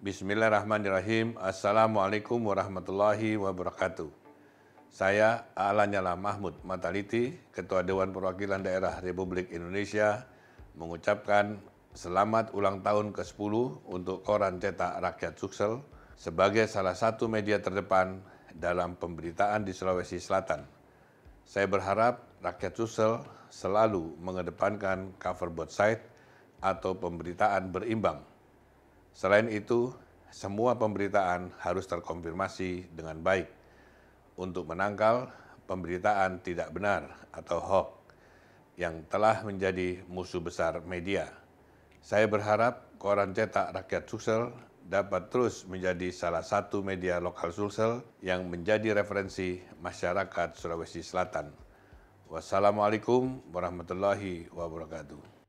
Bismillahirrahmanirrahim. Assalamualaikum warahmatullahi wabarakatuh. Saya Lanyala Mahmud Mataliti, Ketua Dewan Perwakilan Daerah Republik Indonesia, mengucapkan selamat ulang tahun ke-10 untuk Koran Cetak Rakyat Sulsel sebagai salah satu media terdepan dalam pemberitaan di Sulawesi Selatan. Saya berharap rakyat Sulsel selalu mengedepankan cover both side atau pemberitaan berimbang. Selain itu, semua pemberitaan harus terkonfirmasi dengan baik untuk menangkal pemberitaan tidak benar atau hoax yang telah menjadi musuh besar media. Saya berharap Koran Cetak Rakyat Sulsel dapat terus menjadi salah satu media lokal Sulsel yang menjadi referensi masyarakat Sulawesi Selatan. Wassalamualaikum warahmatullahi wabarakatuh.